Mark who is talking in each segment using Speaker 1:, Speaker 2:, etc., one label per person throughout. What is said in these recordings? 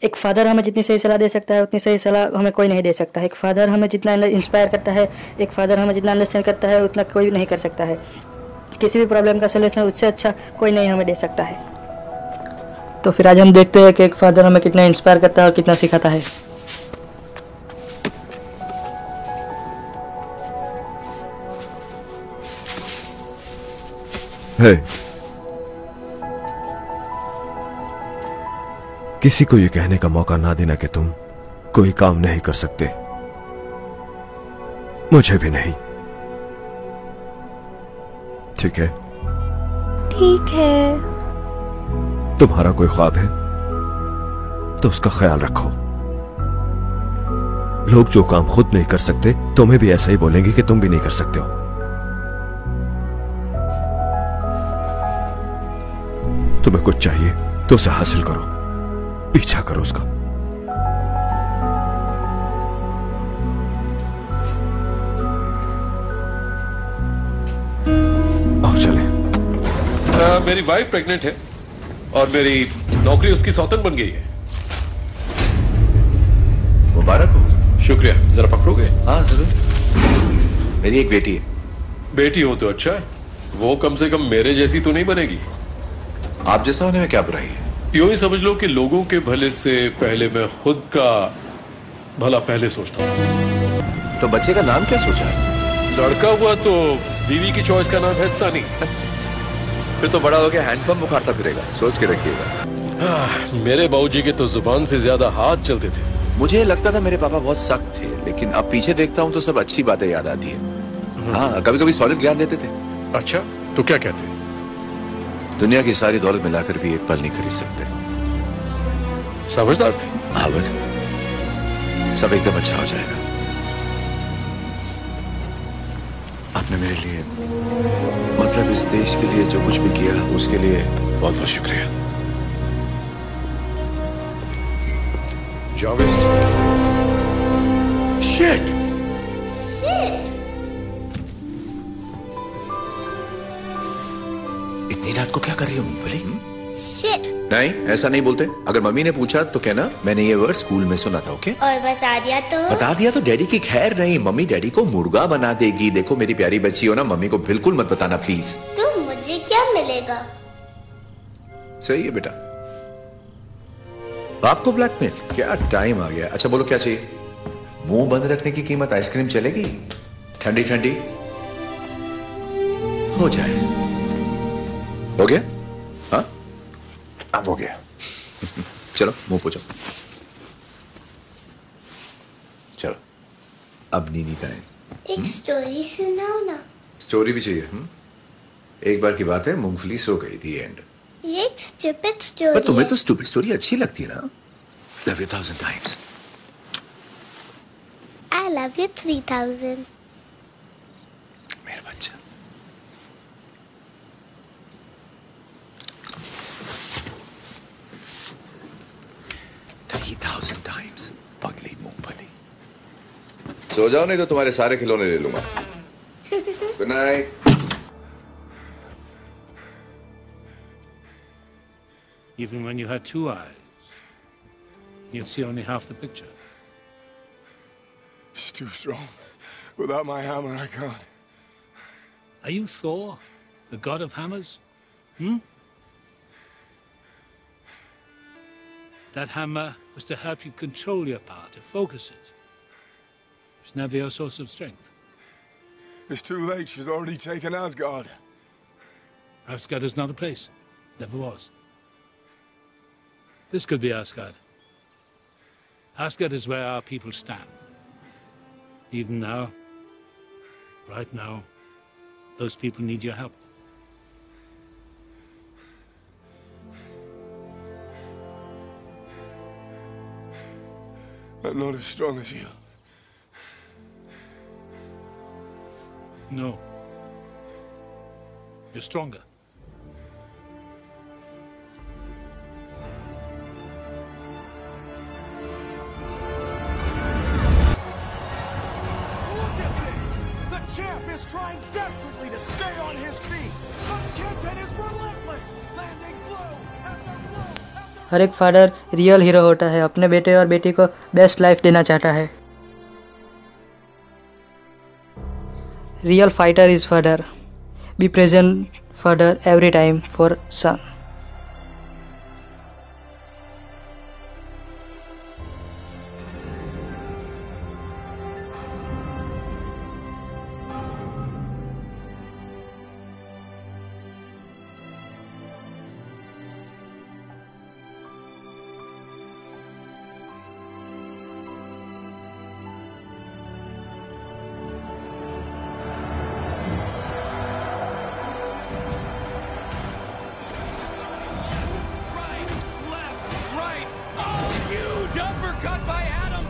Speaker 1: एक फादर हमें जितनी सही सलाह दे सकता है उतनी सही सलाह हमें कोई नहीं दे सकता है। एक फादर हमें जितना इंस्पायर करता है, एक फादर हमें जितना अंडरस्टैंड करता है उतना कोई नहीं कर सकता है। किसी भी प्रॉब्लम का सोल्यूशन उससे अच्छा कोई नहीं हमें दे सकता है। तो फिर आज हम देखते हैं कि एक फादर हमें कितना इंस्पायर करता है और कितना सिखाता है।
Speaker 2: Hey. किसी को ये कहने का मौका ना देना कि तुम कोई काम नहीं कर सकते, मुझे भी नहीं। ठीक है?
Speaker 3: ठीक है।
Speaker 2: तुम्हारा कोई ख्वाब है तो उसका ख्याल रखो। लोग जो काम खुद नहीं कर सकते तुम्हें भी ऐसा ही बोलेंगे कि तुम भी नहीं कर सकते हो। तुम्हें कुछ चाहिए तो उसे हासिल करो, पीछा करो उसका। आओ चले।
Speaker 4: मेरी वाइफ प्रेग्नेंट है और मेरी नौकरी उसकी सौतन बन गई है।
Speaker 5: मुबारक हो।
Speaker 4: शुक्रिया। जरा पकड़ोगे?
Speaker 5: हाँ जरूर। मेरी एक बेटी है।
Speaker 4: बेटी हो तो अच्छा है, वो कम से कम मेरे जैसी तो नहीं बनेगी।
Speaker 5: आप जैसा होने में क्या बुराई है?
Speaker 4: यूं ही समझ लो कि लोगों के भले से पहले मैं खुद का भला पहले सोचता हूं।
Speaker 5: तो बच्चे का नाम क्या सोचा है?
Speaker 4: लड़का हुआ तो बीवी की चॉइस का नाम है सनी।
Speaker 5: फिर तो बड़ा हो गया हैंडपंप बुखारता फिरेगा, सोच के रखिएगा।
Speaker 4: मेरे बाबूजी के तो जुबान से ज्यादा हाथ चलते थे।
Speaker 5: मुझे लगता था मेरे पापा बहुत सख्त थे, लेकिन अब पीछे देखता हूँ तो सब अच्छी बातें याद आती है। हाँ, कभी कभी सॉलिड ज्ञान देते थे।
Speaker 4: अच्छा, तो क्या कहते?
Speaker 5: दुनिया की सारी दौलत मिलाकर भी एक पल नहीं खरीद सकते।
Speaker 4: समझदार थे।
Speaker 5: हावर्ड, सब एकदम अच्छा हो जाएगा। आपने मेरे लिए, मतलब इस देश के लिए जो कुछ भी किया उसके लिए बहुत बहुत शुक्रिया।
Speaker 4: जावेद।
Speaker 5: शिट। इतनी रात को क्या कर रही हो मूंगफली? नहीं, ऐसा नहीं बोलते। अगर मम्मी ने पूछा तो कहना मैंने ये वर्ड स्कूल में सुना था। ओके?
Speaker 3: और बता दिया तो
Speaker 5: डैडी की खैर नहीं, मम्मी डैडी को मुर्गा बना देगी। देखो मेरी प्यारी बच्ची हो ना, मम्मी को बिल्कुल मत बताना प्लीज।
Speaker 3: तो मुझे क्या मिलेगा?
Speaker 5: सही है बेटा। आपको ब्लैकमेल? क्या टाइम आ गया। अच्छा बोलो क्या चाहिए? मुंह बंद रखने की कीमत आइसक्रीम चलेगी? ठंडी ठंडी हो जाए। हो गया? हाँ, अब हो गया। चलो मुंह पोछो। चलो अब नीनी का है।
Speaker 3: एक स्टोरी सुनाओ ना।
Speaker 5: स्टोरी भी चाहिए? एक बार की बात है, मूंगफली सो गई थी। एंड
Speaker 3: ये एक स्टूपिड स्टोरी
Speaker 5: पर तुम्हें
Speaker 3: है।
Speaker 5: तो स्टूपिड स्टोरी अच्छी लगती है ना? Love you 1000 times।
Speaker 3: I love you 3000।
Speaker 5: मेरा बच्चा। times पगली मूंगफली। सो जाओ नहीं तो तुम्हारे सारे खिलौने ले लूंगा। Good night.
Speaker 6: Even when you had two eyes, you'd see only half the picture.
Speaker 7: It's too strong. Without my hammer, I can't.
Speaker 6: Are you Thor, the god of hammers? That hammer was to help you control your power, to focus it. It's never your source of strength.
Speaker 7: It's too late. She's already taken Asgard.
Speaker 6: Asgard is not a place. Never was. This could be Asgard. Asgard is where our people stand. Even now, right now, those people need your help.
Speaker 7: I'm not as strong as you.
Speaker 6: No. You're stronger.
Speaker 8: Champ is trying desperately to stay on his feet, but Kenten is relentless, landing blow after blow after
Speaker 1: हर एक father real hero होता है, अपने बेटे और बेटी को best life देना चाहता है। Real fighter is father, be present father every time for son.
Speaker 8: Uppercut by Adam.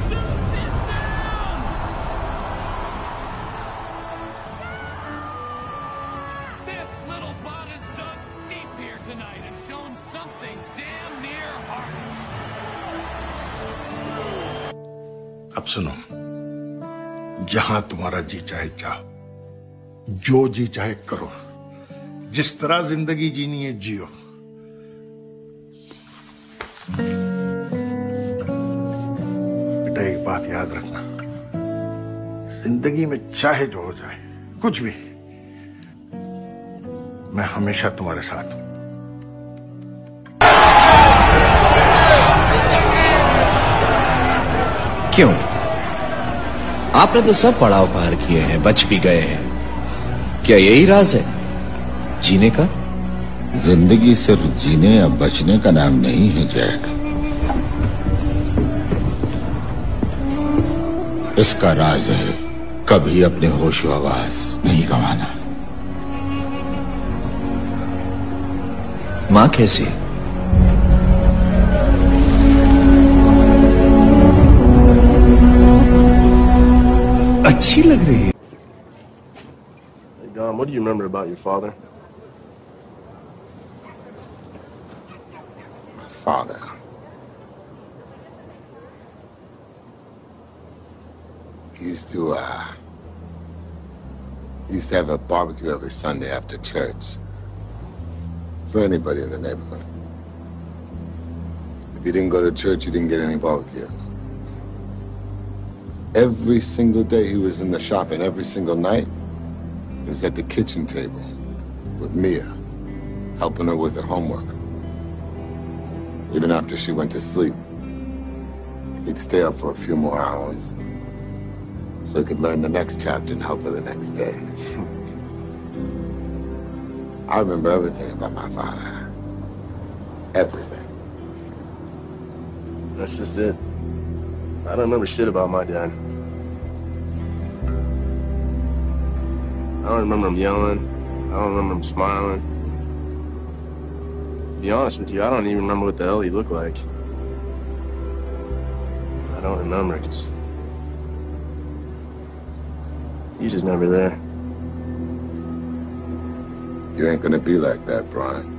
Speaker 8: Zeus is down. This little bot has dug deep here tonight and shown something damn near hearts.
Speaker 9: अब सुनो, जहां तुम्हारा जी चाहे जाओ, जो जी चाहे करो, जिस तरह जिंदगी जीनी है जियो। एक बात याद रखना, जिंदगी में चाहे जो हो जाए, कुछ भी, मैं हमेशा तुम्हारे साथ हूं।
Speaker 10: क्यों? आपने तो सब पड़ाव पार किए हैं, बच भी गए हैं। क्या यही राज है जीने का?
Speaker 11: जिंदगी सिर्फ जीने या बचने का नाम नहीं है जैक। इसका राज है कभी अपने होशो आवाज नहीं गंवाना।
Speaker 10: मां कैसी है? अच्छी लग रही है।
Speaker 12: Hey Dom, what do you remember about your father?
Speaker 11: My father. He used to have a barbecue every Sunday after church for anybody in the neighborhood. If you didn't go to church, you didn't get any barbecue. Every single day he was in the shop, and every single night he was at the kitchen table with Mia, helping her with her homework. Even after she went to sleep, he'd stay up for a few more hours so he could learn the next chapter and help her the next day. I remember everything about my father. Everything.
Speaker 12: That's just it. I don't remember shit about my dad. I don't remember him yelling. I don't remember him smiling. To be honest with you, I don't even remember what the hell he looked like. I don't remember. He's just never there.
Speaker 11: You ain't gonna be like that, Brian.